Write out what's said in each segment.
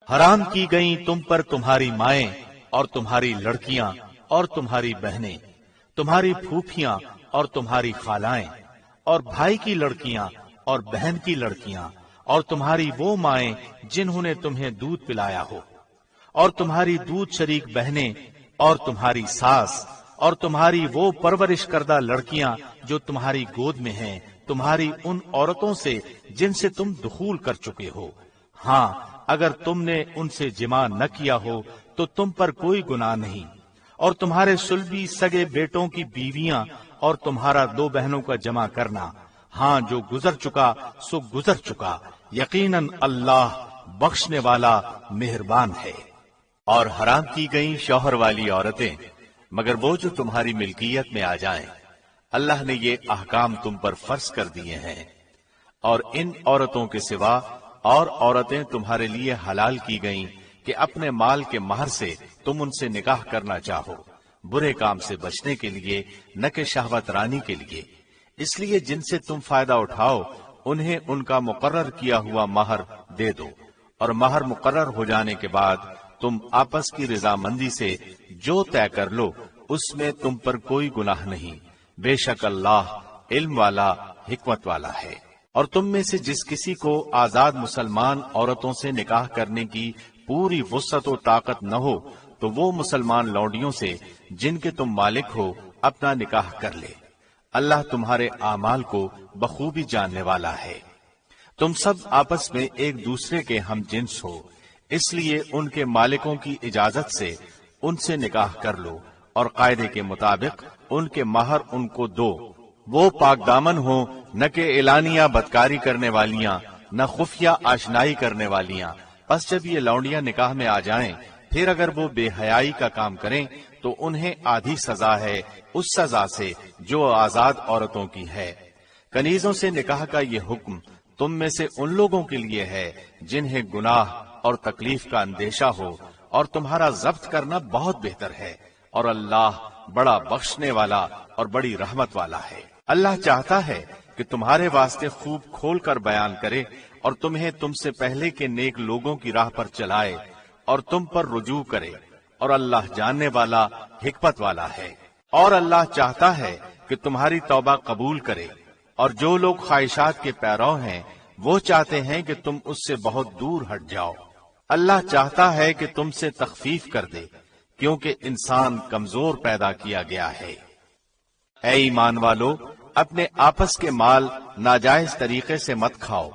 حرام کی گئی تم پر تمہاری مائیں اور تمہاری لڑکیاں اور تمہاری بہنیں، تمہاری پھوپھیاں اور تمہاری خالائیں، اور بھائی کی لڑکیاں اور بہن کی لڑکیاں، اور تمہاری وہ مائیں جنہوں نے تمہیں دودھ پلایا ہو، اور تمہاری دودھ شریک بہنیں، اور تمہاری ساس، اور تمہاری وہ پرورش کردہ لڑکیاں جو تمہاری گود میں ہیں، تمہاری ان عورتوں سے جن سے تم دخول کر چکے ہو۔ ہاں، اگر تم نے ان سے جماع نہ کیا ہو تو تم پر کوئی گناہ نہیں، اور تمہارے صلبی سگے بیٹوں کی بیویاں اور تمہارا 2 بہنوں کا جمع کرنا، ہاں جو گزر چکا سو گزر چکا، یقیناً اللہ بخشنے والا مہربان ہے۔ اور حرام کی گئیں شوہر والی عورتیں مگر وہ جو تمہاری ملکیت میں آ جائیں، اللہ نے یہ احکام تم پر فرض کر دیے ہیں۔ اور ان عورتوں کے سوا اور عورتیں تمہارے لیے حلال کی گئیں کہ اپنے مال کے مہر سے تم ان سے نکاح کرنا چاہو، برے کام سے بچنے کے لیے نہ کہ شہوت رانی کے لیے، اس لیے جن سے تم فائدہ اٹھاؤ انہیں ان کا مقرر کیا ہوا مہر دے دو، اور مہر مقرر ہو جانے کے بعد تم آپس کی رضامندی سے جو طے کر لو اس میں تم پر کوئی گناہ نہیں، بے شک اللہ علم والا حکمت والا ہے۔ اور تم میں سے جس کسی کو آزاد مسلمان عورتوں سے نکاح کرنے کی پوری وسعت و طاقت نہ ہو تو وہ مسلمان لونڈیوں سے جن کے تم مالک ہو اپنا نکاح کر لے، اللہ تمہارے اعمال کو بخوبی جاننے والا ہے۔ تم سب آپس میں ایک دوسرے کے ہم جنس ہو، اس لیے ان کے مالکوں کی اجازت سے ان سے نکاح کر لو، اور قاعدے کے مطابق ان کے مہر ان کو دو، وہ پاک دامن ہوں، نہ کہ اعلانیہ بدکاری کرنے والیاں، نہ خفیہ آشنائی کرنے والیاں۔ پس جب یہ لونڈیاں نکاح میں آ جائیں پھر اگر وہ بے حیائی کا کام کریں تو انہیں آدھی سزا ہے اس سزا سے جو آزاد عورتوں کی ہے۔ کنیزوں سے نکاح کا یہ حکم تم میں سے ان لوگوں کے لیے ہے جنہیں گناہ اور تکلیف کا اندیشہ ہو، اور تمہارا ضبط کرنا بہت بہتر ہے، اور اللہ بڑا بخشنے والا اور بڑی رحمت والا ہے۔ اللہ چاہتا ہے کہ تمہارے واسطے خوب کھول کر بیان کرے اور تمہیں تم سے پہلے کے نیک لوگوں کی راہ پر چلائے اور تم پر رجوع کرے، اور اللہ جاننے والا حکمت والا ہے۔ اور اللہ چاہتا ہے کہ تمہاری توبہ قبول کرے، اور جو لوگ خواہشات کے پیرو ہیں وہ چاہتے ہیں کہ تم اس سے بہت دور ہٹ جاؤ۔ اللہ چاہتا ہے کہ تم سے تخفیف کر دے کیونکہ انسان کمزور پیدا کیا گیا ہے۔ اے ایمان والو، اپنے آپس کے مال ناجائز طریقے سے مت کھاؤ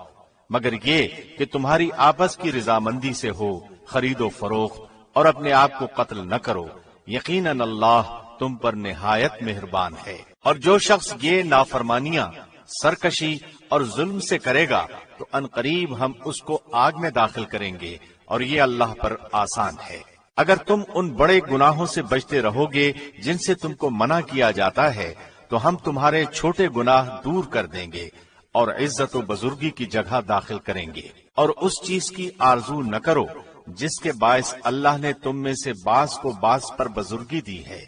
مگر یہ کہ تمہاری آپس کی رضامندی سے ہو، خرید و فروخت، اور اپنے آپ کو قتل نہ کرو، یقیناً اللہ تم پر نہایت مہربان ہے۔ اور جو شخص یہ نافرمانیاں، سرکشی اور ظلم سے کرے گا تو عنقریب ہم اس کو آگ میں داخل کریں گے، اور یہ اللہ پر آسان ہے۔ اگر تم ان بڑے گناہوں سے بچتے رہو گے جن سے تم کو منع کیا جاتا ہے تو ہم تمہارے چھوٹے گناہ دور کر دیں گے اور عزت و بزرگی کی جگہ داخل کریں گے۔ اور اس چیز کی آرزو نہ کرو جس کے باعث اللہ نے تم میں سے بعض کو بعض پر بزرگی دی ہے۔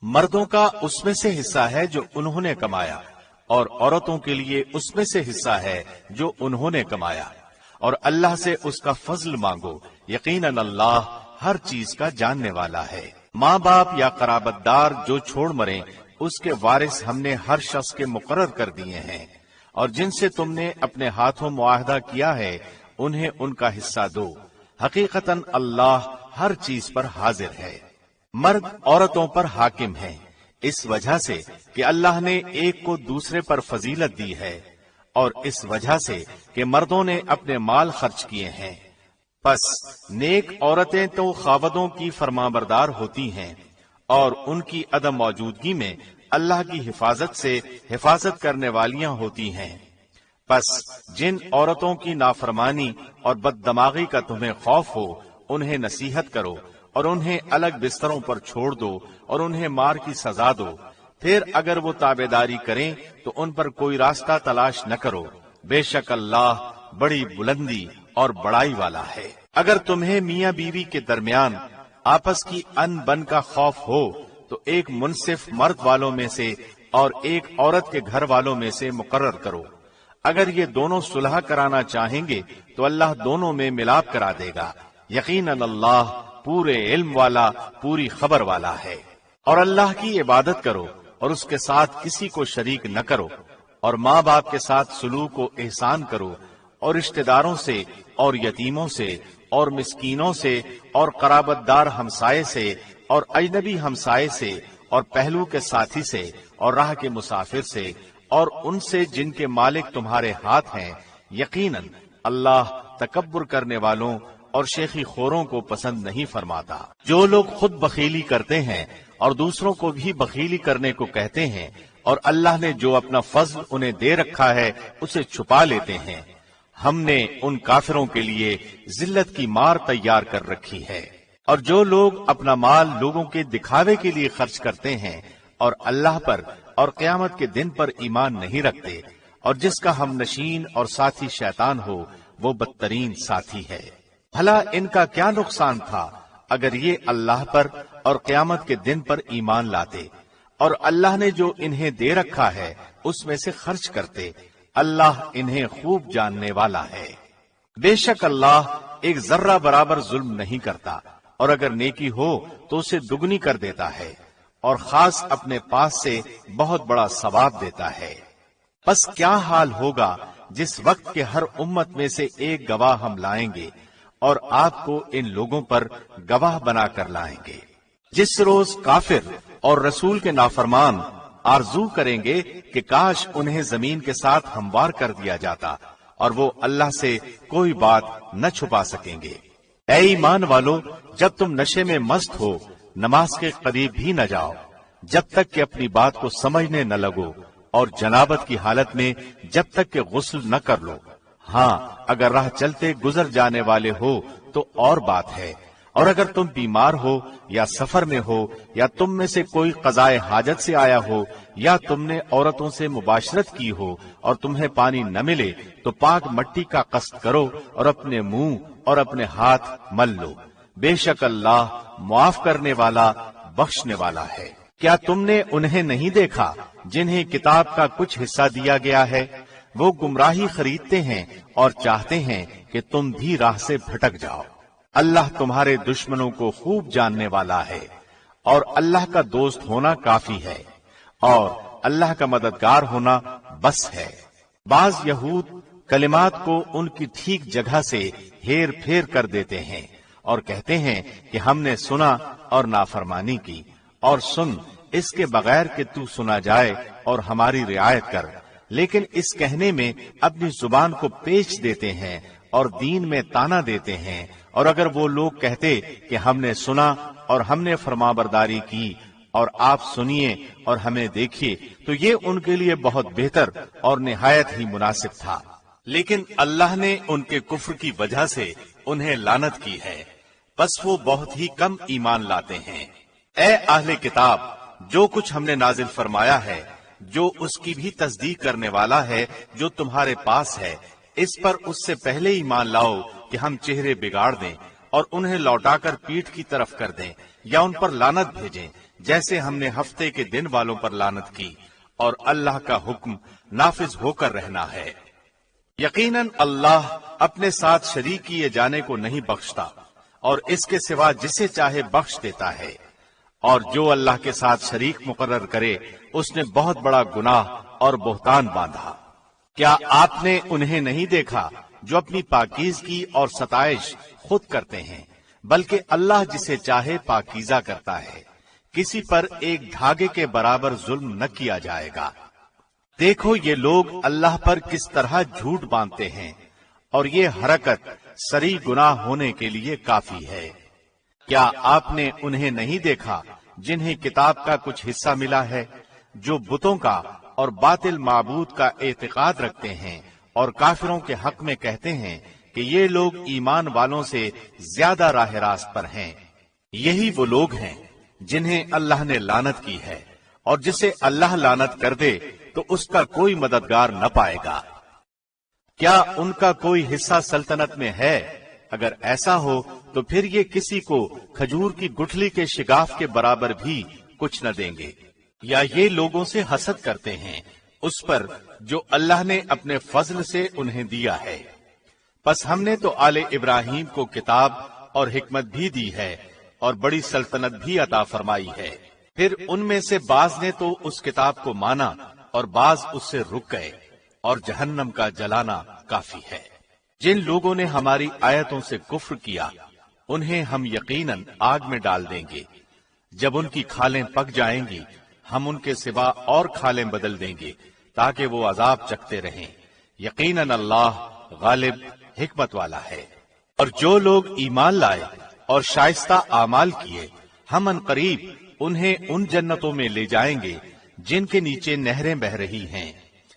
مردوں کا اس میں سے حصہ ہے جو انہوں نے کمایا، اور عورتوں کے لیے اس میں سے حصہ ہے جو انہوں نے کمایا، اور اللہ سے اس کا فضل مانگو، یقیناً اللہ ہر چیز کا جاننے والا ہے۔ ماں باپ یا قرابت دار جو چھوڑ مریں اس کے وارث ہم نے ہر شخص کے مقرر کر دیے ہیں، اور جن سے تم نے اپنے ہاتھوں معاہدہ کیا ہے انہیں ان کا حصہ دو، حقیقتاً اللہ ہر چیز پر حاضر ہے۔ مرد عورتوں پر حاکم ہیں اس وجہ سے کہ اللہ نے ایک کو دوسرے پر فضیلت دی ہے، اور اس وجہ سے کہ مردوں نے اپنے مال خرچ کیے ہیں۔ پس نیک عورتیں تو خاوندوں کی فرمانبردار ہوتی ہیں، اور ان کی عدم موجودگی میں اللہ کی حفاظت سے حفاظت کرنے والیاں ہوتی ہیں۔ پس جن عورتوں کی نافرمانی اور بد دماغی کا تمہیں خوف ہو انہیں نصیحت کرو، اور انہیں الگ بستروں پر چھوڑ دو اور انہیں مار کی سزا دو۔ پھر اگر وہ تابعداری کریں تو ان پر کوئی راستہ تلاش نہ کرو، بے شک اللہ بڑی بلندی اور بڑائی والا ہے۔ اگر تمہیں میاں بیوی کے درمیان آپس کی ان بن کا خوف ہو تو ایک منصف مرد والوں میں سے اور ایک عورت کے گھر والوں میں سے مقرر کرو۔ اگر یہ دونوں صلح کرانا چاہیں گے تو اللہ دونوں میں ملاپ کرا دے گا، یقیناً اللہ پورے علم والا، پوری خبر والا ہے۔ اور اللہ کی عبادت کرو اور اس کے ساتھ کسی کو شریک نہ کرو، اور ماں باپ کے ساتھ سلوک و احسان کرو، اور رشتہ داروں سے اور یتیموں سے اور مسکینوں سے اور قرابت دار ہمسائے سے اور اجنبی ہمسائے سے اور پہلو کے ساتھی سے اور راہ کے مسافر سے اور ان سے جن کے مالک تمہارے ہاتھ ہیں۔ یقیناً اللہ تکبر کرنے والوں اور شیخی خوروں کو پسند نہیں فرماتا۔ جو لوگ خود بخیلی کرتے ہیں اور دوسروں کو بھی بخیلی کرنے کو کہتے ہیں، اور اللہ نے جو اپنا فضل انہیں دے رکھا ہے اسے چھپا لیتے ہیں، ہم نے ان کافروں کے لیے ذلت کی مار تیار کر رکھی ہے۔ اور جو لوگ اپنا مال لوگوں کے دکھاوے کے لیے خرچ کرتے ہیں اور اللہ پر اور قیامت کے دن پر ایمان نہیں رکھتے، اور جس کا ہم نشین اور ساتھی شیطان ہو، وہ بدترین ساتھی ہے۔ بھلا ان کا کیا نقصان تھا اگر یہ اللہ پر اور قیامت کے دن پر ایمان لاتے اور اللہ نے جو انہیں دے رکھا ہے اس میں سے خرچ کرتے۔ اللہ انہیں خوب جاننے والا ہے۔ بے شک اللہ ایک ذرہ برابر ظلم نہیں کرتا، اور اگر نیکی ہو تو اسے دگنی کر دیتا ہے، اور خاص اپنے پاس سے بہت بڑا ثواب دیتا ہے۔ پس کیا حال ہوگا جس وقت کے ہر امت میں سے ایک گواہ ہم لائیں گے، اور آپ کو ان لوگوں پر گواہ بنا کر لائیں گے۔ جس روز کافر اور رسول کے نافرمان آرزو کریں گے کہ کاش انہیں زمین کے ساتھ ہموار کر دیا جاتا، اور وہ اللہ سے کوئی بات نہ چھپا سکیں گے۔ اے ایمان والو، جب تم نشے میں مست ہو نماز کے قریب بھی نہ جاؤ جب تک کہ اپنی بات کو سمجھنے نہ لگو، اور جنابت کی حالت میں جب تک کہ غسل نہ کر لو۔ ہاں، اگر راہ چلتے گزر جانے والے ہو تو اور بات ہے، اور اگر تم بیمار ہو یا سفر میں ہو یا تم میں سے کوئی قضائے حاجت سے آیا ہو یا تم نے عورتوں سے مباشرت کی ہو اور تمہیں پانی نہ ملے تو پاک مٹی کا قصد کرو اور اپنے منہ اور اپنے ہاتھ مل لو۔ بے شک اللہ معاف کرنے والا، بخشنے والا ہے۔ کیا تم نے انہیں نہیں دیکھا جنہیں کتاب کا کچھ حصہ دیا گیا ہے؟ وہ گمراہی خریدتے ہیں اور چاہتے ہیں کہ تم بھی راہ سے بھٹک جاؤ۔ اللہ تمہارے دشمنوں کو خوب جاننے والا ہے، اور اللہ کا دوست ہونا کافی ہے، اور اللہ کا مددگار ہونا بس ہے۔ بعض یہود کلمات کو ان کی ٹھیک جگہ سے ہیر پھیر کر دیتے ہیں اور کہتے ہیں کہ ہم نے سنا اور نافرمانی کی، اور سن اس کے بغیر کہ تو سنا جائے اور ہماری رعایت کر، لیکن اس کہنے میں اپنی زبان کو پیچ دیتے ہیں اور دین میں تانا دیتے ہیں۔ اور اگر وہ لوگ کہتے کہ ہم نے سنا اور ہم نے فرمانبرداری کی اور آپ سنیے اور ہمیں دیکھیے تو یہ ان کے لیے بہت بہتر اور نہایت ہی مناسب تھا، لیکن اللہ نے ان کے کفر کی وجہ سے انہیں لعنت کی ہے، بس وہ بہت ہی کم ایمان لاتے ہیں۔ اے اہل کتاب، جو کچھ ہم نے نازل فرمایا ہے، جو اس کی بھی تصدیق کرنے والا ہے جو تمہارے پاس ہے، اس پر اس سے پہلے ایمان لاؤ کہ ہم چہرے بگاڑ دیں اور انہیں لوٹا کر پیٹھ کی طرف کر دیں یا ان پر لعنت بھیجیں، جیسے ہم نے ہفتے کے دن والوں پر لعنت کی، اور اللہ کا حکم نافذ ہو کر رہنا ہے۔ یقیناً اللہ اپنے ساتھ شریک کیے جانے کو نہیں بخشتا، اور اس کے سوا جسے چاہے بخش دیتا ہے، اور جو اللہ کے ساتھ شریک مقرر کرے اس نے بہت بڑا گناہ اور بہتان باندھا۔ کیا آپ نے انہیں نہیں دیکھا جو اپنی پاکیزگی اور ستائش خود کرتے ہیں، بلکہ اللہ جسے چاہے پاکیزہ کرتا ہے، کسی پر ایک دھاگے کے برابر ظلم نہ کیا جائے گا۔ دیکھو یہ لوگ اللہ پر کس طرح جھوٹ باندھتے ہیں، اور یہ حرکت سری گناہ ہونے کے لیے کافی ہے۔ کیا آپ نے انہیں نہیں دیکھا جنہیں کتاب کا کچھ حصہ ملا ہے، جو بتوں کا اور باطل معبود کا اعتقاد رکھتے ہیں اور کافروں کے حق میں کہتے ہیں کہ یہ لوگ ایمان والوں سے زیادہ راہ راست پر ہیں؟ یہی وہ لوگ ہیں جنہیں اللہ نے لعنت کی ہے، اور جسے اللہ لعنت کر دے تو اس کا کوئی مددگار نہ پائے گا۔ کیا ان کا کوئی حصہ سلطنت میں ہے؟ اگر ایسا ہو تو پھر یہ کسی کو کھجور کی گٹھلی کے شگاف کے برابر بھی کچھ نہ دیں گے۔ یا یہ لوگوں سے حسد کرتے ہیں اس پر جو اللہ نے اپنے فضل سے انہیں دیا ہے۔ پس ہم نے تو آل ابراہیم کو کتاب اور حکمت بھی دی ہے اور بڑی سلطنت بھی عطا فرمائی ہے۔ پھر ان میں سے بعض نے تو اس کتاب کو مانا اور بعض اس سے رک گئے، اور جہنم کا جلانا کافی ہے۔ جن لوگوں نے ہماری آیتوں سے کفر کیا انہیں ہم یقیناً آگ میں ڈال دیں گے۔ جب ان کی کھالیں پک جائیں گی ہم ان کے سوا اور کھالیں بدل دیں گے تاکہ وہ عذاب چکھتے رہیں۔ یقیناً اللہ غالب حکمت والا ہے۔ اور جو لوگ ایمان لائے اور شائستہ اعمال کیے ہم عنقریب انہیں ان جنتوں میں لے جائیں گے جن کے نیچے نہریں بہ رہی ہیں،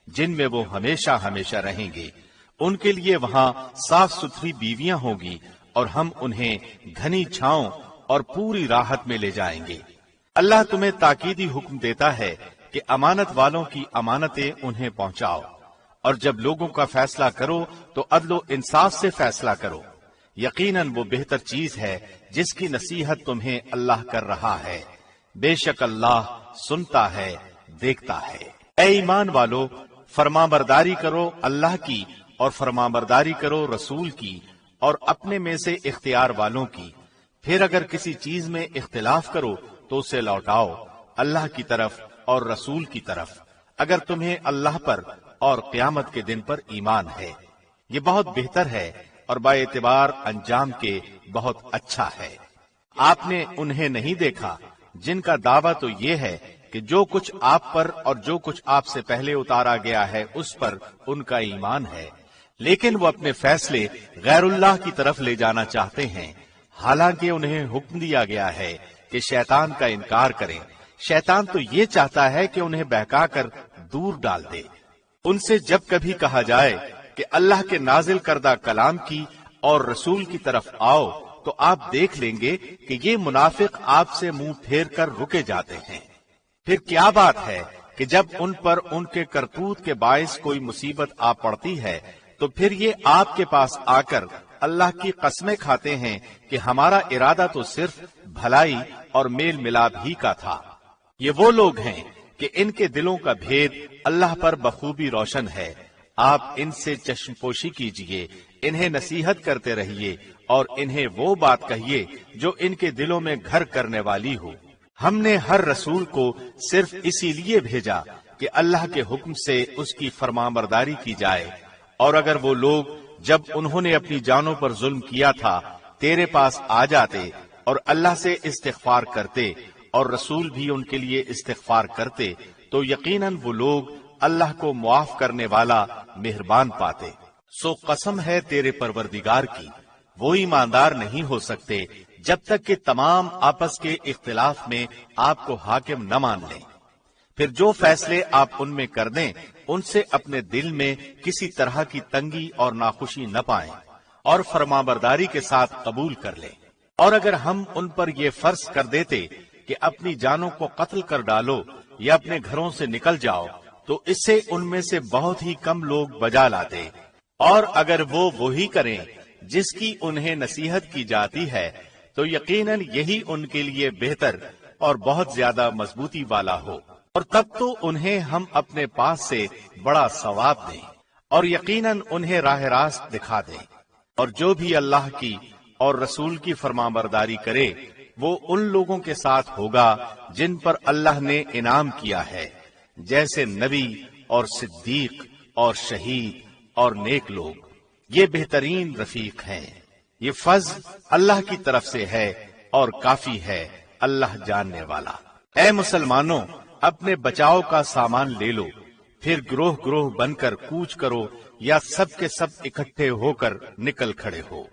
جن میں وہ ہمیشہ ہمیشہ رہیں گے۔ ان کے لیے وہاں صاف ستھری بیویاں ہوں گی اور ہم انہیں گھنی چھاؤں اور پوری راحت میں لے جائیں گے۔ اللہ تمہیں تاکیدی حکم دیتا ہے کہ امانت والوں کی امانتیں انہیں پہنچاؤ، اور جب لوگوں کا فیصلہ کرو تو عدل و انصاف سے فیصلہ کرو۔ یقیناً وہ بہتر چیز ہے جس کی نصیحت تمہیں اللہ کر رہا ہے۔ بے شک اللہ سنتا ہے، دیکھتا ہے۔ اے ایمان والو، فرمانبرداری کرو اللہ کی اور فرمانبرداری کرو رسول کی اور اپنے میں سے اختیار والوں کی۔ پھر اگر کسی چیز میں اختلاف کرو تو اسے لوٹاؤ اللہ کی طرف اور رسول کی طرف، اگر تمہیں اللہ پر اور قیامت کے دن پر ایمان ہے۔ یہ بہت بہتر ہے اور با اعتبار انجام کے بہت اچھا ہے۔ آپ نے انہیں نہیں دیکھا جن کا دعویٰ تو یہ ہے کہ جو کچھ آپ پر اور جو کچھ آپ سے پہلے اتارا گیا ہے اس پر ان کا ایمان ہے، لیکن وہ اپنے فیصلے غیر اللہ کی طرف لے جانا چاہتے ہیں، حالانکہ انہیں حکم دیا گیا ہے کہ شیطان کا انکار کریں۔ شیطان تو یہ چاہتا ہے کہ انہیں بہکا کر دور ڈال دے۔ ان سے جب کبھی کہا جائے کہ اللہ کے نازل کردہ کلام کی اور رسول کی طرف آؤ تو آپ دیکھ لیں گے کہ یہ منافق آپ سے منہ پھیر کر رکے جاتے ہیں۔ پھر کیا بات ہے کہ جب ان پر ان کے کرتوت کے باعث کوئی مصیبت آ پڑتی ہے تو پھر یہ آپ کے پاس آ کر اللہ کی قسمیں کھاتے ہیں کہ ہمارا ارادہ تو صرف بھلائی اور میل ملاپ ہی کا تھا۔ یہ وہ لوگ ہیں کہ ان کے دلوں کا بھید اللہ پر بخوبی روشن ہے۔ آپ ان سے چشم پوشی کیجئے، انہیں نصیحت کرتے رہیے اور انہیں وہ بات کہیے جو ان کے دلوں میں گھر کرنے والی ہو۔ ہم نے ہر رسول کو صرف اسی لیے بھیجا کہ اللہ کے حکم سے اس کی فرمانبرداری کی جائے، اور اگر وہ لوگ جب انہوں نے اپنی جانوں پر ظلم کیا تھا تیرے پاس آ جاتے اور اللہ سے استغفار کرتے اور رسول بھی ان کے لیے استغفار کرتے تو یقیناً وہ لوگ اللہ کو معاف کرنے والا مہربان پاتے۔ سو قسم ہے تیرے پروردگار کی، وہ ایماندار نہیں ہو سکتے جب تک کہ تمام آپس کے اختلاف میں آپ کو حاکم نہ مان لیں۔ پھر جو فیصلے آپ ان میں کر دیں ان سے اپنے دل میں کسی طرح کی تنگی اور ناخوشی نہ پائیں اور فرمانبرداری کے ساتھ قبول کر لیں۔ اور اگر ہم ان پر یہ فرض کر دیتے کہ اپنی جانوں کو قتل کر ڈالو یا اپنے گھروں سے نکل جاؤ تو اس سے ان میں سے بہت ہی کم لوگ بجا لاتے، اور اگر وہ وہی کریں جس کی انہیں نصیحت کی جاتی ہے تو یقیناً یہی ان کے لیے بہتر اور بہت زیادہ مضبوطی والا ہو، اور تب تو انہیں ہم اپنے پاس سے بڑا ثواب دیں اور یقیناً انہیں راہ راست دکھا دیں۔ اور جو بھی اللہ کی اور رسول کی فرمانبرداری کرے وہ ان لوگوں کے ساتھ ہوگا جن پر اللہ نے انعام کیا ہے، جیسے نبی اور صدیق اور شہید اور نیک لوگ، یہ بہترین رفیق ہیں۔ یہ فضل اللہ کی طرف سے ہے اور کافی ہے اللہ جاننے والا۔ اے مسلمانوں، اپنے بچاؤ کا سامان لے لو، پھر گروہ گروہ بن کر کوچ کرو یا سب کے سب اکٹھے ہو کر نکل کھڑے ہو۔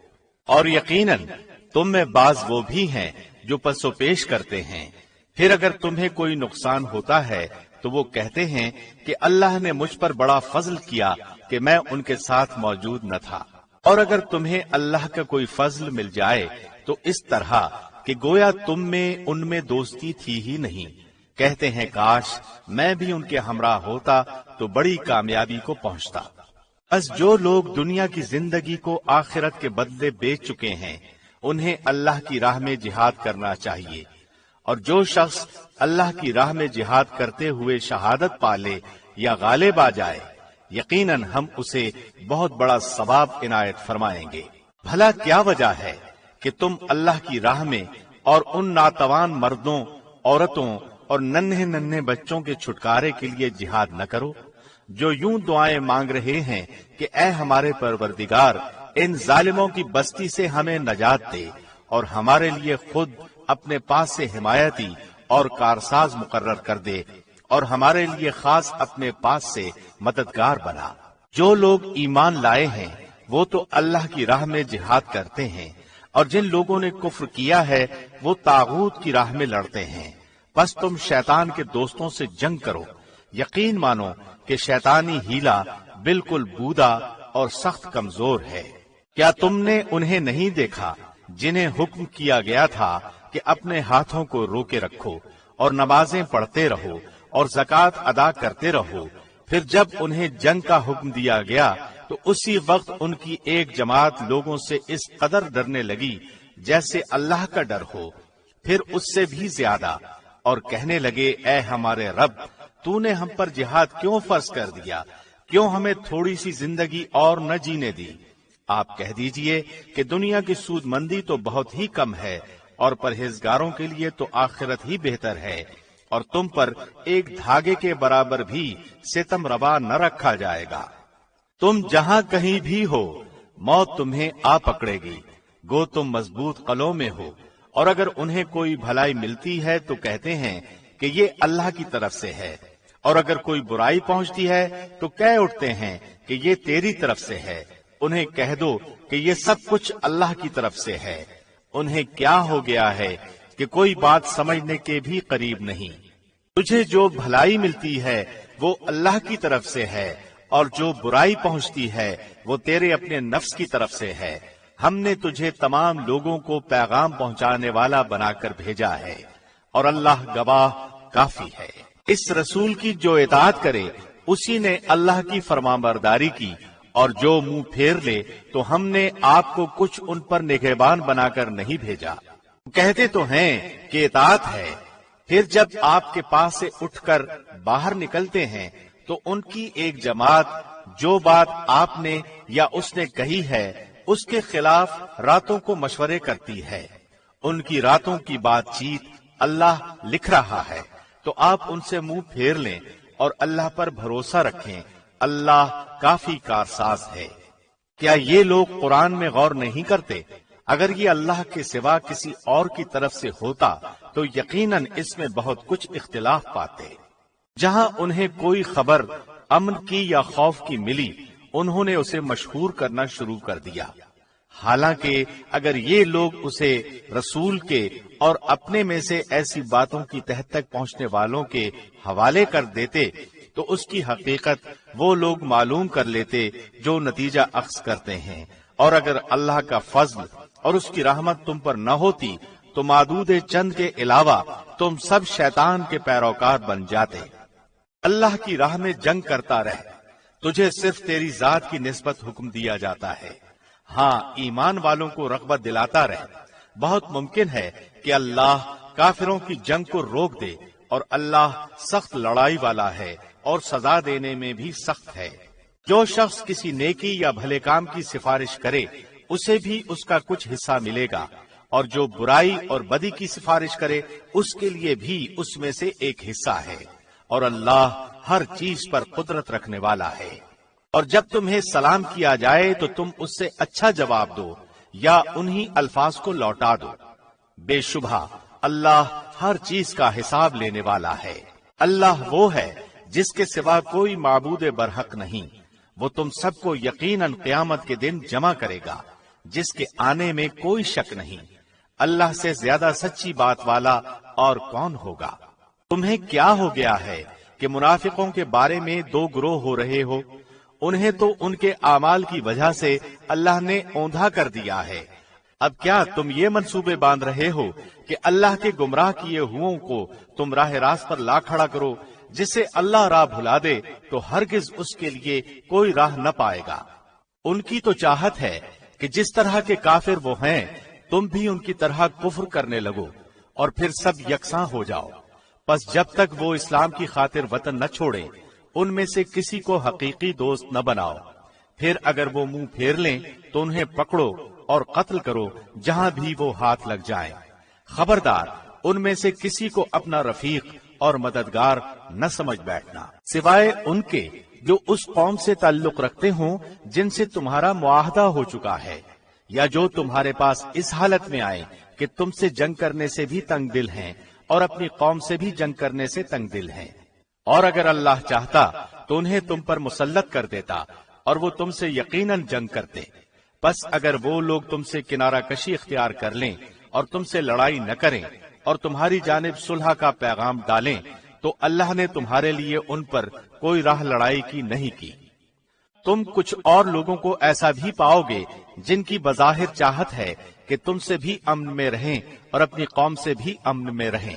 اور یقیناً تم میں بعض وہ بھی ہیں جو پس و پیش کرتے ہیں، پھر اگر تمہیں کوئی نقصان ہوتا ہے تو وہ کہتے ہیں کہ اللہ نے مجھ پر بڑا فضل کیا کہ میں ان کے ساتھ موجود نہ تھا۔ اور اگر تمہیں اللہ کا کوئی فضل مل جائے تو اس طرح کہ گویا تم میں ان میں دوستی تھی ہی نہیں، کہتے ہیں کاش میں بھی ان کے ہمراہ ہوتا تو بڑی کامیابی کو پہنچتا۔ بس جو لوگ دنیا کی زندگی کو آخرت کے بدلے بیچ چکے ہیں انہیں اللہ کی راہ میں جہاد کرنا چاہیے، اور جو شخص اللہ کی راہ میں جہاد کرتے ہوئے شہادت پالے یا غالب آ جائے یقیناً ہم اسے بہت بڑا ثواب عنایت فرمائیں گے۔ بھلا کیا وجہ ہے کہ تم اللہ کی راہ میں اور ان ناتوان مردوں، عورتوں اور ننھے ننھے بچوں کے چھٹکارے کے لیے جہاد نہ کرو، جو یوں دعائیں مانگ رہے ہیں کہ اے ہمارے پروردگار، ان ظالموں کی بستی سے ہمیں نجات دے اور ہمارے لیے خود اپنے پاس سے حمایتی اور کارساز مقرر کر دے اور ہمارے لیے خاص اپنے پاس سے مددگار بنا۔ جو لوگ ایمان لائے ہیں وہ تو اللہ کی راہ میں جہاد کرتے ہیں، اور جن لوگوں نے کفر کیا ہے وہ طاغوت کی راہ میں لڑتے ہیں۔ بس تم شیطان کے دوستوں سے جنگ کرو، یقین مانو کہ شیطانی ہیلا بالکل بودا اور سخت کمزور ہے۔ کیا تم نے انہیں نہیں دیکھا جنہیں حکم کیا گیا تھا کہ اپنے ہاتھوں کو روکے رکھو اور نمازیں پڑھتے رہو اور زکوٰۃ ادا کرتے رہو، پھر جب انہیں جنگ کا حکم دیا گیا تو اسی وقت ان کی ایک جماعت لوگوں سے اس قدر ڈرنے لگی جیسے اللہ کا ڈر ہو، پھر اس سے بھی زیادہ، اور کہنے لگے اے ہمارے رب، تو نے ہم پر جہاد کیوں فرض کر دیا؟ کیوں ہمیں تھوڑی سی زندگی اور نہ جینے دی؟ آپ کہہ دیجئے کہ دنیا کی سود مندی تو بہت ہی کم ہے اور پرہیزگاروں کے لیے تو آخرت ہی بہتر ہے، اور تم پر ایک دھاگے کے برابر بھی ستم روا نہ رکھا جائے گا۔ تم جہاں کہیں بھی ہو موت تمہیں آ پکڑے گی، گو تم مضبوط قلعوں میں ہو، اور اگر انہیں کوئی بھلائی ملتی ہے تو کہتے ہیں کہ یہ اللہ کی طرف سے ہے، اور اگر کوئی برائی پہنچتی ہے تو کہہ اٹھتے ہیں کہ یہ تیری طرف سے ہے۔ انہیں کہہ دو کہ یہ سب کچھ اللہ کی طرف سے ہے۔ انہیں کیا ہو گیا ہے کہ کوئی بات سمجھنے کے بھی قریب نہیں۔ تجھے جو بھلائی ملتی ہے وہ اللہ کی طرف سے ہے، اور جو برائی پہنچتی ہے وہ تیرے اپنے نفس کی طرف سے ہے۔ ہم نے تجھے تمام لوگوں کو پیغام پہنچانے والا بنا کر بھیجا ہے، اور اللہ گواہ کافی ہے۔ اس رسول کی جو اطاعت کرے اسی نے اللہ کی فرمانبرداری کی، اور جو منہ پھیر لے تو ہم نے آپ کو کچھ ان پر نگہبان بنا کر نہیں بھیجا۔ کہتے تو ہیں کہ اطاعت ہے، پھر جب آپ کے پاس سے اٹھ کر باہر نکلتے ہیں تو ان کی ایک جماعت جو بات آپ نے یا اس نے کہی ہے اس کے خلاف راتوں کو مشورے کرتی ہے۔ ان کی راتوں کی بات چیت اللہ لکھ رہا ہے، تو آپ ان سے منہ پھیر لیں اور اللہ پر بھروسہ رکھیں، اللہ کافی کارساز ہے۔ کیا یہ لوگ قرآن میں غور نہیں کرتے؟ اگر یہ اللہ کے سوا کسی اور کی طرف سے ہوتا تو یقیناً اس میں بہت کچھ اختلاف پاتے۔ جہاں انہیں کوئی خبر امن کی یا خوف کی ملی انہوں نے اسے مشہور کرنا شروع کر دیا، حالانکہ اگر یہ لوگ اسے رسول کے اور اپنے میں سے ایسی باتوں کی تہ تک پہنچنے والوں کے حوالے کر دیتے تو اس کی حقیقت وہ لوگ معلوم کر لیتے جو نتیجہ اخذ کرتے ہیں، اور اگر اللہ کا فضل اور اس کی رحمت تم پر نہ ہوتی تو معدود چند کے علاوہ تم سب شیطان کے پیروکار بن جاتے۔ اللہ کی راہ میں جنگ کرتا رہ، تجھے صرف تیری ذات کی نسبت حکم دیا جاتا ہے۔ ہاں، ایمان والوں کو رغبت دلاتا رہ۔ بہت ممکن ہے کہ اللہ کافروں کی جنگ کو روک دے، اور اللہ سخت لڑائی والا ہے اور سزا دینے میں بھی سخت ہے۔ جو شخص کسی نیکی یا بھلے کام کی سفارش کرے اسے بھی اس کا کچھ حصہ ملے گا، اور جو برائی اور بدی کی سفارش کرے اس کے لیے بھی اس میں سے ایک حصہ ہے، اور اللہ ہر چیز پر قدرت رکھنے والا ہے۔ اور جب تمہیں سلام کیا جائے تو تم اس سے اچھا جواب دو یا انہی الفاظ کو لوٹا دو۔ بے شبہ اللہ ہر چیز کا حساب لینے والا ہے۔ اللہ وہ ہے جس کے سوا کوئی معبود برحق نہیں، وہ تم سب کو یقیناً قیامت کے دن جمع کرے گا جس کے آنے میں کوئی شک نہیں۔ اللہ سے زیادہ سچی بات والا اور کون ہوگا؟ تمہیں کیا ہو گیا ہے کہ منافقوں کے بارے میں دو گروہ ہو رہے ہو؟ انہیں تو ان کے اعمال کی وجہ سے اللہ نے اوندھا کر دیا ہے۔ اب کیا تم یہ منصوبے باندھ رہے ہو کہ اللہ کے گمراہ کیے ہوں کو تم راہ راست پر لا کھڑا کرو؟ جسے اللہ راہ بھلا دے تو ہرگز اس کے لیے کوئی راہ نہ پائے گا۔ ان کی تو چاہت ہے کہ جس طرح کے کافر وہ ہیں تم بھی ان کی طرح کفر کرنے لگو اور پھر سب یکساں ہو جاؤ۔ پس جب تک وہ اسلام کی خاطر وطن نہ چھوڑیں ان میں سے کسی کو حقیقی دوست نہ بناؤ۔ پھر اگر وہ منہ پھیر لیں تو انہیں پکڑو اور قتل کرو جہاں بھی وہ ہاتھ لگ جائیں۔ خبردار ان میں سے کسی کو اپنا رفیق اور مددگار نہ سمجھ بیٹھنا، سوائے ان کے جو اس قوم سے تعلق رکھتے ہوں جن سے تمہارا معاہدہ ہو چکا ہے، یا جو تمہارے پاس اس حالت میں آئے کہ تم سے جنگ کرنے سے بھی تنگ دل ہیں اور اپنی قوم سے بھی جنگ کرنے سے تنگ دل ہیں۔ اور اگر اللہ چاہتا تو انہیں تم پر مسلط کر دیتا اور وہ تم سے یقیناً جنگ کرتے۔ پس اگر وہ لوگ تم سے کنارہ کشی اختیار کر لیں اور تم سے لڑائی نہ کریں اور تمہاری جانب صلح کا پیغام ڈالیں تو اللہ نے تمہارے لیے ان پر کوئی راہ لڑائی کی نہیں کی۔ تم کچھ اور لوگوں کو ایسا بھی پاؤ گے جن کی بظاہر چاہت ہے کہ تم سے بھی امن میں رہیں اور اپنی قوم سے بھی امن میں رہیں،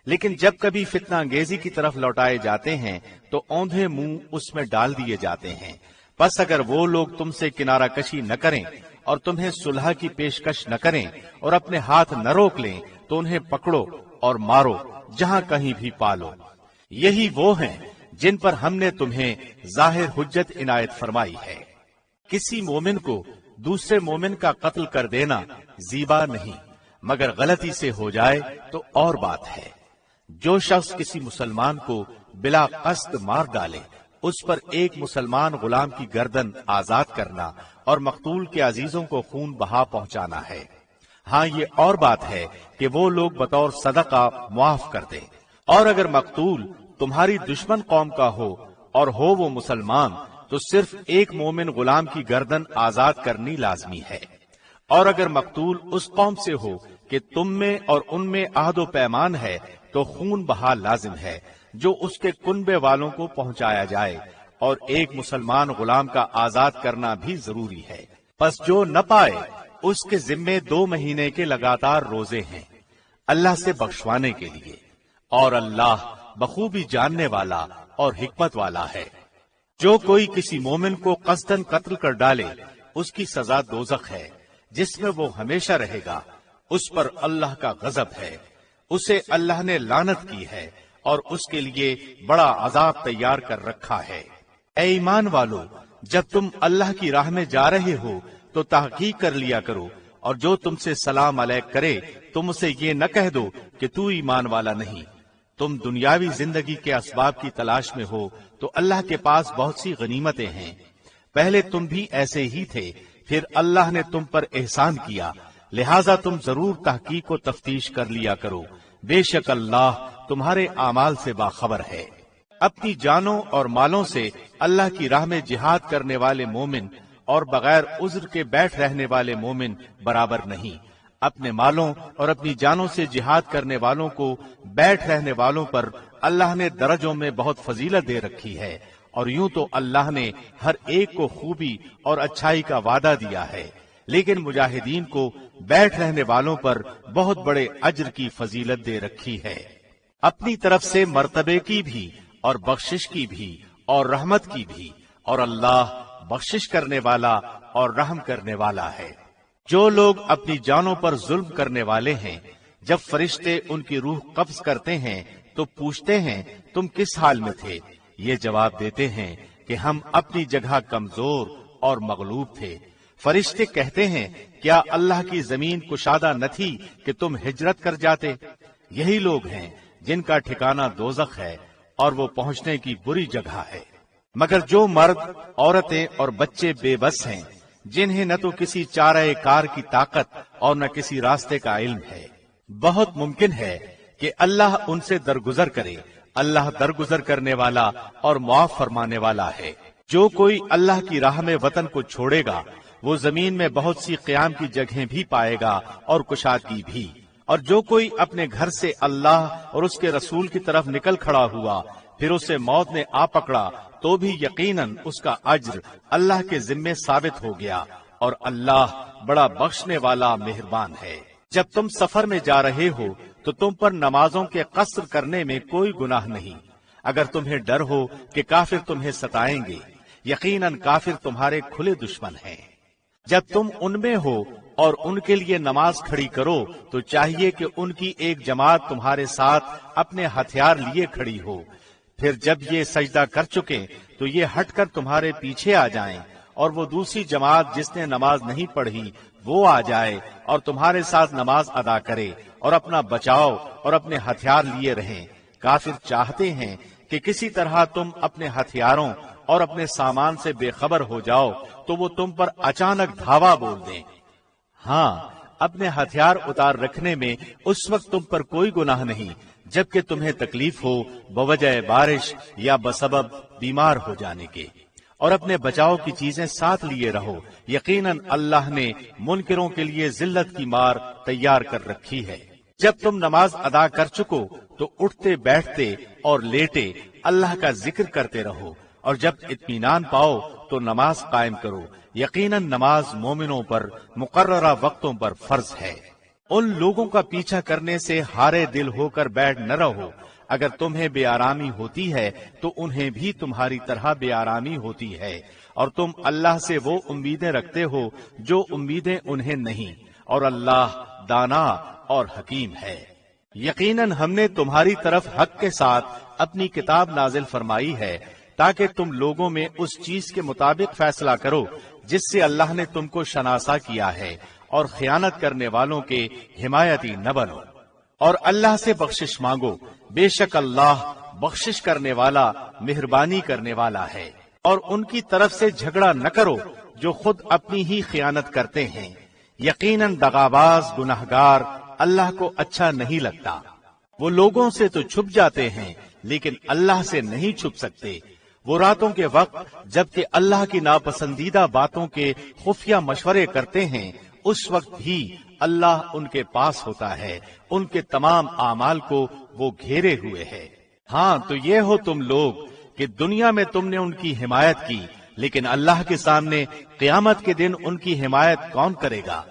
لیکن جب کبھی فتنہ انگیزی کی طرف لوٹائے جاتے ہیں تو اوندھے منہ اس میں ڈال دیے جاتے ہیں۔ پس اگر وہ لوگ تم سے کنارہ کشی نہ کریں اور تمہیں صلح کی پیشکش نہ کریں اور اپنے ہاتھ نہ روک لیں تو انہیں پکڑو اور مارو جہاں کہیں بھی پالو۔ یہی وہ ہیں جن پر ہم نے تمہیں ظاہر حجت عنایت فرمائی ہے۔ کسی مومن کو دوسرے مومن کا قتل کر دینا زیبا نہیں، مگر غلطی سے ہو جائے تو اور بات ہے۔ جو شخص کسی مسلمان کو بلا قصد مار ڈالے اس پر ایک مسلمان غلام کی گردن آزاد کرنا اور مقتول کے عزیزوں کو خون بہا پہنچانا ہے۔ ہاں یہ اور بات ہے کہ وہ لوگ بطور صدقہ معاف کر دے۔ اور اگر مقتول تمہاری دشمن قوم کا ہو اور ہو وہ مسلمان تو صرف ایک مومن غلام کی گردن آزاد کرنی لازمی ہے۔ اور اگر مقتول اس قوم سے ہو کہ تم میں اور ان میں عہد و پیمان ہے تو خون بہا لازم ہے جو اس کے کنبے والوں کو پہنچایا جائے، اور ایک مسلمان غلام کا آزاد کرنا بھی ضروری ہے۔ پس جو نہ پائے اس کے ذمے 2 مہینے کے لگاتار روزے ہیں اللہ سے بخشوانے کے لیے، اور اللہ بخوبی جاننے والا اور حکمت والا ہے۔ جو کوئی کسی مومن کو قصداً قتل کر ڈالے اس کی سزا دوزخ ہے جس میں وہ ہمیشہ رہے گا، اس پر اللہ کا غضب ہے، اسے اللہ نے لعنت کی ہے اور اس کے لیے بڑا عذاب تیار کر رکھا ہے۔ اے ایمان والو، جب تم اللہ کی راہ میں جا رہے ہو تو تحقیق کر لیا کرو، اور جو تم سے سلام علیک کرے تم اسے یہ نہ کہہ دو کہ تو ایمان والا نہیں۔ تم دنیاوی زندگی کے اسباب کی تلاش میں ہو تو اللہ کے پاس بہت سی غنیمتیں ہیں۔ پہلے تم بھی ایسے ہی تھے، پھر اللہ نے تم پر احسان کیا، لہذا تم ضرور تحقیق و تفتیش کر لیا کرو، بے شک اللہ تمہارے اعمال سے باخبر ہے۔ اپنی جانوں اور مالوں سے اللہ کی راہ میں جہاد کرنے والے مومن اور بغیر عذر کے بیٹھ رہنے والے مومن برابر نہیں۔ اپنے مالوں اور اپنی جانوں سے جہاد کرنے والوں کو بیٹھ رہنے والوں پر اللہ نے درجوں میں بہت فضیلت دے رکھی ہے، اور یوں تو اللہ نے ہر ایک کو خوبی اور اچھائی کا وعدہ دیا ہے، لیکن مجاہدین کو بیٹھ رہنے والوں پر بہت بڑے اجر کی فضیلت دے رکھی ہے۔ اپنی طرف سے مرتبے کی بھی اور بخشش کی بھی اور رحمت کی بھی، اور اللہ بخشش کرنے والا اور رحم کرنے والا ہے۔ جو لوگ اپنی جانوں پر ظلم کرنے والے ہیں، جب فرشتے ان کی روح قبض کرتے ہیں تو پوچھتے ہیں تم کس حال میں تھے؟ یہ جواب دیتے ہیں کہ ہم اپنی جگہ کمزور اور مغلوب تھے۔ فرشتے کہتے ہیں کیا اللہ کی زمین کشادہ نہ تھی کہ تم ہجرت کر جاتے؟ یہی لوگ ہیں جن کا ٹھکانہ دوزخ ہے اور وہ پہنچنے کی بری جگہ ہے۔ مگر جو مرد، عورتیں اور بچے بے بس ہیں، جنہیں نہ تو کسی چارہ کار کی طاقت اور نہ کسی راستے کا علم ہے، بہت ممکن ہے کہ اللہ ان سے درگزر کرے۔ اللہ درگزر کرنے والا اور معاف فرمانے والا ہے۔ جو کوئی اللہ کی راہ میں وطن کو چھوڑے گا وہ زمین میں بہت سی قیام کی جگہیں بھی پائے گا اور کشادگی بھی، اور جو کوئی اپنے گھر سے اللہ اور اس کے رسول کی طرف نکل کھڑا ہوا پھر اسے موت نے آ پکڑا تو بھی یقیناً اس کا اجر اللہ کے ذمے ثابت ہو گیا، اور اللہ بڑا بخشنے والا مہربان ہے۔ جب تم سفر میں جا رہے ہو تو تم پر نمازوں کے قصر کرنے میں کوئی گناہ نہیں، اگر تمہیں ڈر ہو کہ کافر تمہیں ستائیں گے، یقیناً کافر تمہارے کھلے دشمن ہیں۔ جب تم ان میں ہو اور ان کے لیے نماز کھڑی کرو تو چاہیے کہ ان کی ایک جماعت تمہارے ساتھ اپنے ہتھیار لیے کھڑی ہو، پھر جب یہ سجدہ کر چکے تو یہ ہٹ کر تمہارے پیچھے آ جائیں، اور وہ دوسری جماعت جس نے نماز نہیں پڑھی وہ آ جائے اور تمہارے ساتھ نماز ادا کرے اور اپنا بچاؤ اور اپنے ہتھیار لیے رہیں۔ کافر چاہتے ہیں کہ کسی طرح تم اپنے ہتھیاروں اور اپنے سامان سے بے خبر ہو جاؤ تو وہ تم پر اچانک دھاوا بول دیں۔ ہاں، اپنے ہتھیار اتار رکھنے میں اس وقت تم پر کوئی گناہ نہیں جبکہ تمہیں تکلیف ہو بوجہ بارش یا بسبب بیمار ہو جانے کے، اور اپنے بچاؤ کی چیزیں ساتھ لیے رہو۔ یقیناً اللہ نے منکروں کے لیے ذلت کی مار تیار کر رکھی ہے۔ جب تم نماز ادا کر چکو تو اٹھتے بیٹھتے اور لیٹے اللہ کا ذکر کرتے رہو، اور جب اطمینان پاؤ تو نماز قائم کرو۔ یقیناً نماز مومنوں پر مقررہ وقتوں پر فرض ہے۔ ان لوگوں کا پیچھا کرنے سے ہارے دل ہو کر بیٹھ نہ رہو۔ اگر تمہیں بے آرامی ہوتی ہے تو انہیں بھی تمہاری طرح بے آرامی ہوتی ہے، اور تم اللہ سے وہ امیدیں رکھتے ہو جو امیدیں انہیں نہیں، اور اللہ دانا اور حکیم ہے۔ یقیناً ہم نے تمہاری طرف حق کے ساتھ اپنی کتاب نازل فرمائی ہے تاکہ تم لوگوں میں اس چیز کے مطابق فیصلہ کرو جس سے اللہ نے تم کو شناسا کیا ہے، اور خیانت کرنے والوں کے حمایتی نہ بنو، اور اللہ سے بخشش مانگو، بے شک اللہ بخشش کرنے والا مہربانی کرنے والا ہے۔ اور ان کی طرف سے جھگڑا نہ کرو جو خود اپنی ہی خیانت کرتے ہیں، یقیناً دغاباز گناہگار اللہ کو اچھا نہیں لگتا۔ وہ لوگوں سے تو چھپ جاتے ہیں لیکن اللہ سے نہیں چھپ سکتے۔ وہ راتوں کے وقت جبکہ اللہ کی ناپسندیدہ باتوں کے خفیہ مشورے کرتے ہیں، اس وقت ہی اللہ ان کے پاس ہوتا ہے، ان کے تمام اعمال کو وہ گھیرے ہوئے ہے۔ ہاں تو یہ ہو تم لوگ کہ دنیا میں تم نے ان کی حمایت کی، لیکن اللہ کے سامنے قیامت کے دن ان کی حمایت کون کرے گا؟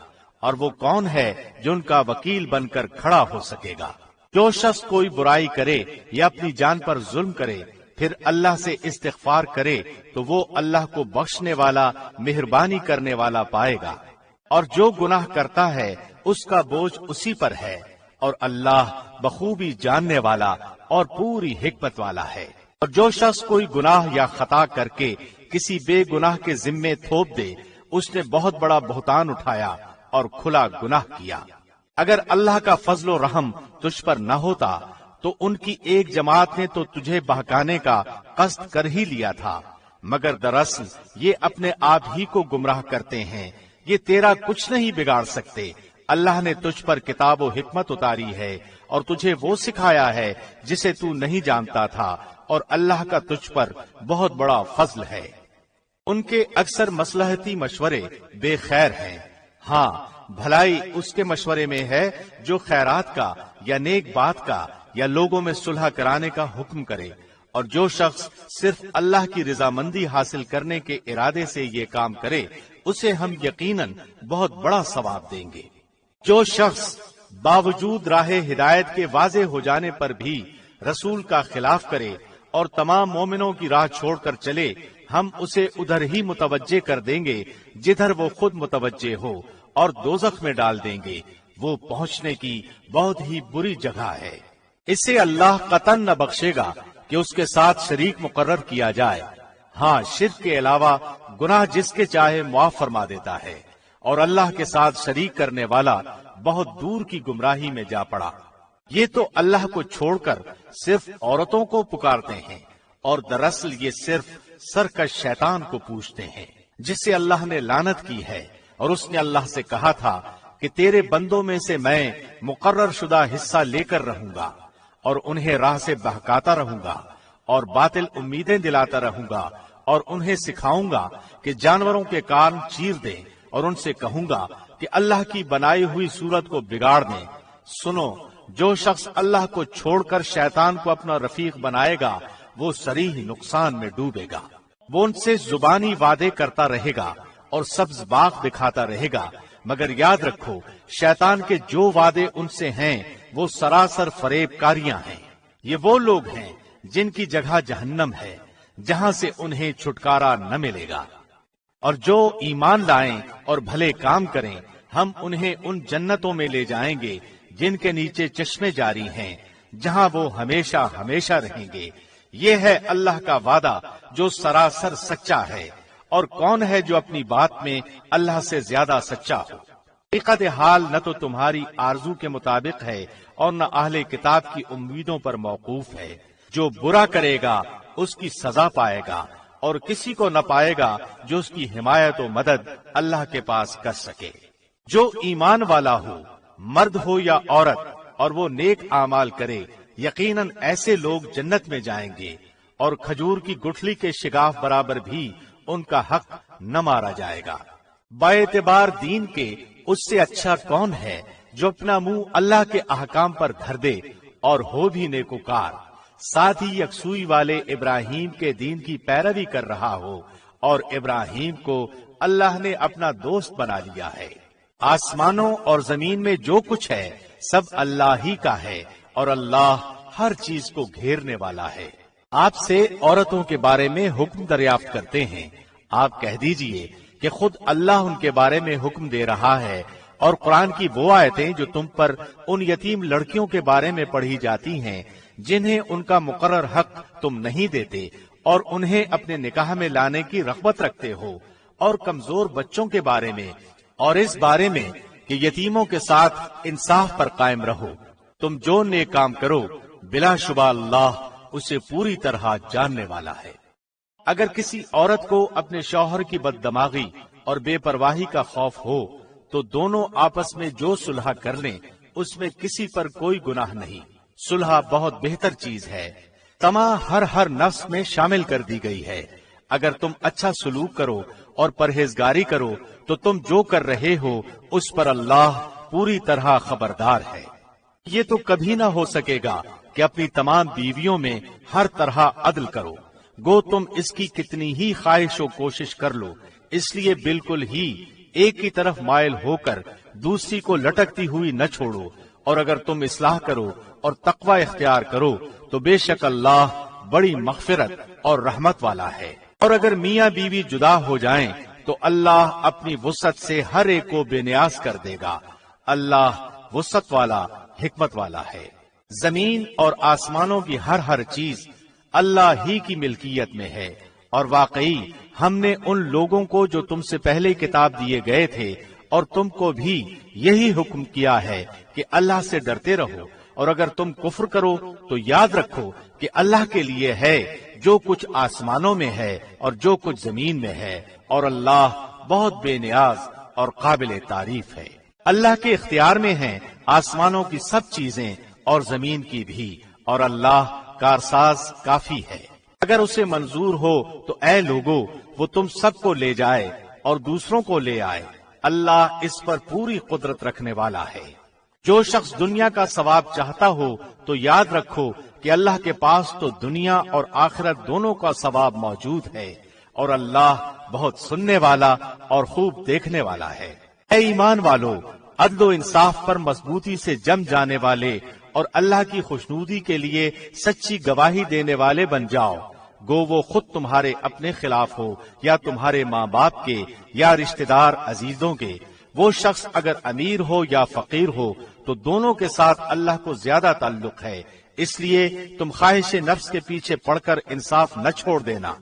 اور وہ کون ہے جو ان کا وکیل بن کر کھڑا ہو سکے گا؟ جو شخص کوئی برائی کرے یا اپنی جان پر ظلم کرے پھر اللہ سے استغفار کرے تو وہ اللہ کو بخشنے والا مہربانی کرنے والا پائے گا، اور جو گناہ کرتا ہے اس کا بوجھ اسی پر ہے، اور اللہ بخوبی جاننے والا اور پوری حکمت والا ہے۔ اور جو شخص کوئی گناہ یا خطا کر کے کسی بے گناہ کے ذمے تھوپ دے اس نے بہت بڑا بہتان اٹھایا اور کھلا گناہ کیا۔ اگر اللہ کا فضل و رحم تجھ پر نہ ہوتا تو ان کی ایک جماعت نے تو تجھے بہکانے کا قصد کر ہی لیا تھا، مگر دراصل یہ اپنے آپ ہی کو گمراہ کرتے ہیں۔ یہ تیرا کچھ نہیں بگاڑ سکتے۔ اللہ نے تجھ پر کتاب و حکمت اتاری ہے اور تجھے وہ سکھایا ہے جسے تو نہیں جانتا تھا، اور اللہ کا تجھ پر بہت بڑا فضل ہے۔ ان کے اکثر مصلحتی مشورے بے خیر ہیں۔ ہاں، بھلائی اس کے مشورے میں ہے جو خیرات کا یا نیک بات کا یا لوگوں میں صلح کرانے کا حکم کرے، اور جو شخص صرف اللہ کی رضامندی حاصل کرنے کے ارادے سے یہ کام کرے اسے ہم یقیناً بہت بڑا ثواب دیں گے۔ جو شخص باوجود راہ ہدایت کے واضح ہو جانے پر بھی رسول کا خلاف کرے اور تمام مومنوں کی راہ چھوڑ کر چلے، ہم اسے ادھر ہی متوجہ کر دیں گے جدھر وہ خود متوجہ ہو، اور دوزخ میں ڈال دیں گے۔ وہ پہنچنے کی بہت ہی بری جگہ ہے۔ اسے اللہ قطعاً نہ بخشے گا کہ اس کے ساتھ شریک مقرر کیا جائے۔ ہاں، شرک کے علاوہ گناہ جس کے چاہے معاف فرما دیتا ہے، اور اللہ کے ساتھ شریک کرنے والا بہت دور کی گمراہی میں جا پڑا۔ یہ تو اللہ کو چھوڑ کر صرف عورتوں کو پکارتے ہیں، اور دراصل یہ صرف سرکش شیطان کو پوچھتے ہیں جسے اللہ نے لعنت کی ہے، اور اس نے اللہ سے کہا تھا کہ تیرے بندوں میں سے میں مقرر شدہ حصہ لے کر رہوں گا، اور انہیں راہ سے بہکاتا رہوں گا، اور باطل امیدیں دلاتا رہوں گا، اور انہیں سکھاؤں گا کہ جانوروں کے کان چیر دیں، اور ان سے کہوں گا کہ اللہ کی بنائی ہوئی صورت کو بگاڑ دیں۔ سنو، جو شخص اللہ کو چھوڑ کر شیطان کو اپنا رفیق بنائے گا وہ صریح نقصان میں ڈوبے گا۔ وہ ان سے زبانی وعدے کرتا رہے گا اور سبز باغ دکھاتا رہے گا، مگر یاد رکھو شیطان کے جو وعدے ان سے ہیں وہ سراسر فریب کاریاں ہیں۔ یہ وہ لوگ ہیں جن کی جگہ جہنم ہے، جہاں سے انہیں چھٹکارا نہ ملے گا۔ اور جو ایمان لائیں اور بھلے کام کریں ہم انہیں ان جنتوں میں لے جائیں گے جن کے نیچے چشمے جاری ہیں، جہاں وہ ہمیشہ ہمیشہ رہیں گے۔ یہ ہے اللہ کا وعدہ جو سراسر سچا ہے، اور کون ہے جو اپنی بات میں اللہ سے زیادہ سچا ہو؟ حقیقت حال نہ تو تمہاری آرزو کے مطابق ہے اور نہ اہل کتاب کی امیدوں پر موقوف ہے۔ جو برا کرے گا اس کی سزا پائے گا، اور کسی کو نہ پائے گا جو اس کی حمایت و مدد اللہ کے پاس کر سکے۔ جو ایمان والا ہو، مرد ہو یا عورت، اور وہ نیک اعمال کرے، یقیناً ایسے لوگ جنت میں جائیں گے، اور کھجور کی گٹھلی کے شگاف برابر بھی ان کا حق نہ مارا جائے گا۔ باعتبار دین کے اس سے اچھا کون ہے جو اپنا منہ اللہ کے احکام پر دھر دے اور ہو بھی نیکوکار، ساتھ ہی یکسوئی والے ابراہیم کے دین کی پیروی کر رہا ہو، اور ابراہیم کو اللہ نے اپنا دوست بنا لیا ہے۔ آسمانوں اور زمین میں جو کچھ ہے سب اللہ ہی کا ہے، اور اللہ ہر چیز کو گھیرنے والا ہے۔ آپ سے عورتوں کے بارے میں حکم دریافت کرتے ہیں، آپ کہہ دیجئے کہ خود اللہ ان کے بارے میں حکم دے رہا ہے، اور قرآن کی وہ آیتیں جو تم پر ان یتیم لڑکیوں کے بارے میں پڑھی جاتی ہیں جنہیں ان کا مقرر حق تم نہیں دیتے، اور انہیں اپنے نکاح میں لانے کی رغبت رکھتے ہو، اور کمزور بچوں کے بارے میں، اور اس بارے میں کہ یتیموں کے ساتھ انصاف پر قائم رہو۔ تم جو نیک کام کرو بلا شبہ اللہ اسے پوری طرح جاننے والا ہے۔ اگر کسی عورت کو اپنے شوہر کی بددماغی اور بے پرواہی کا خوف ہو تو دونوں آپس میں جو صلح کر لیں اس میں کسی پر کوئی گناہ نہیں۔ صلح بہت بہتر چیز ہے، طمع ہر نفس میں شامل کر دی گئی ہے۔ اگر تم اچھا سلوک کرو اور پرہیزگاری کرو تو تم جو کر رہے ہو اس پر اللہ پوری طرح خبردار ہے۔ یہ تو کبھی نہ ہو سکے گا کہ اپنی تمام بیویوں میں ہر طرح عدل کرو، گو تم اس کی کتنی ہی خواہش و کوشش کر لو، اس لیے بالکل ہی ایک کی طرف مائل ہو کر دوسری کو لٹکتی ہوئی نہ چھوڑو، اور اگر تم اصلاح کرو اور تقوی اختیار کرو تو بے شک اللہ بڑی مغفرت اور رحمت والا ہے۔ اور اگر میاں بیوی جدا ہو جائیں تو اللہ اپنی وسعت سے ہر ایک کو بے نیاز کر دے گا، اللہ وسعت والا حکمت والا ہے۔ زمین اور آسمانوں کی ہر چیز اللہ ہی کی ملکیت میں ہے، اور واقعی ہم نے ان لوگوں کو جو تم سے پہلے کتاب دیے گئے تھے اور تم کو بھی یہی حکم کیا ہے کہ اللہ سے ڈرتے رہو، اور اگر تم کفر کرو تو یاد رکھو کہ اللہ کے لیے ہے جو کچھ آسمانوں میں ہے اور جو کچھ زمین میں ہے، اور اللہ بہت بے نیاز اور قابل تعریف ہے۔ اللہ کے اختیار میں ہیں آسمانوں کی سب چیزیں اور زمین کی بھی، اور اللہ کارساز کافی ہے۔ اگر اسے منظور ہو تو اے لوگو وہ تم سب کو لے جائے اور دوسروں کو لے آئے، اللہ اس پر پوری قدرت رکھنے والا ہے۔ جو شخص دنیا کا ثواب چاہتا ہو تو یاد رکھو کہ اللہ کے پاس تو دنیا اور آخرت دونوں کا ثواب موجود ہے، اور اللہ بہت سننے والا اور خوب دیکھنے والا ہے۔ اے ایمان والو، عدل و انصاف پر مضبوطی سے جم جانے والے اور اللہ کی خوشنودی کے لیے سچی گواہی دینے والے بن جاؤ، گو وہ خود تمہارے اپنے خلاف ہو یا تمہارے ماں باپ کے یا رشتہ دار عزیزوں کے۔ وہ شخص اگر امیر ہو یا فقیر ہو تو دونوں کے ساتھ اللہ کو زیادہ تعلق ہے، اس لیے تم خواہش نفس کے پیچھے پڑ کر انصاف نہ چھوڑ دینا۔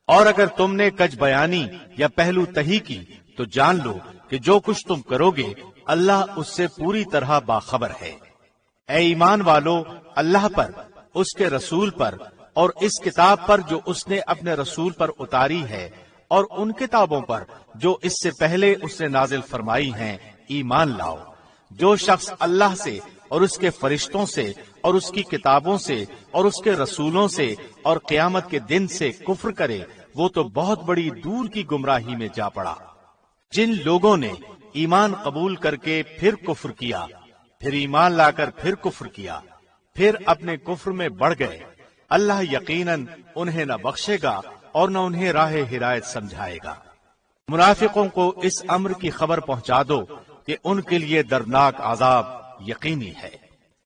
اور اگر تم نے کج بیانی یا پہلو تہی کی تو جان لو کہ جو کچھ تم کرو گے اللہ اس سے پوری طرح باخبر ہے۔ اے ایمان والو، اللہ پر، اس کے رسول پر اور اس کتاب پر جو اس نے اپنے رسول پر اتاری ہے اور ان کتابوں پر جو اس سے پہلے اس نے نازل فرمائی ہیں ایمان لاؤ۔ جو شخص اللہ سے اور اس کے فرشتوں سے اور اس کی کتابوں سے اور اس کے رسولوں سے اور قیامت کے دن سے کفر کرے وہ تو بہت بڑی دور کی گمراہی میں جا پڑا۔ جن لوگوں نے ایمان قبول کر کے پھر کفر کیا، پھر ایمان لا کر پھر کفر کیا، پھر اپنے کفر میں بڑھ گئے، اللہ یقیناً انہیں نہ بخشے گا اور نہ انہیں راہ ہدایت سمجھائے گا۔ منافقوں کو اس امر کی خبر پہنچا دو کہ ان کے لیے دردناک عذاب یقینی ہے۔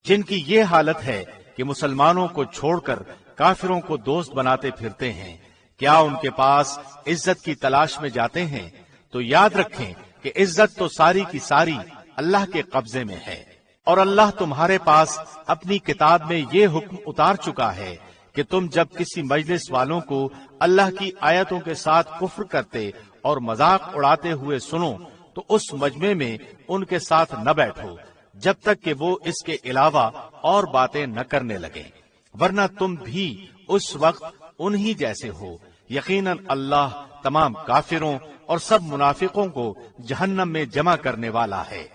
جن کی یہ حالت ہے کہ مسلمانوں کو چھوڑ کر کافروں کو دوست بناتے پھرتے ہیں، کیا ان کے پاس عزت کی تلاش میں جاتے ہیں؟ تو یاد رکھیں کہ عزت تو ساری کی ساری اللہ کے قبضے میں ہے، اور اللہ تمہارے پاس اپنی کتاب میں یہ حکم اتار چکا ہے کہ تم جب کسی مجلس والوں کو اللہ کی آیتوں کے ساتھ کفر کرتے اور مذاق اڑاتے ہوئے سنو تو اس مجمع میں ان کے ساتھ نہ بیٹھو جب تک کہ وہ اس کے علاوہ اور باتیں نہ کرنے لگے، ورنہ تم بھی اس وقت انہی جیسے ہو۔ یقیناً اللہ تمام کافروں اور سب منافقوں کو جہنم میں جمع کرنے والا ہے۔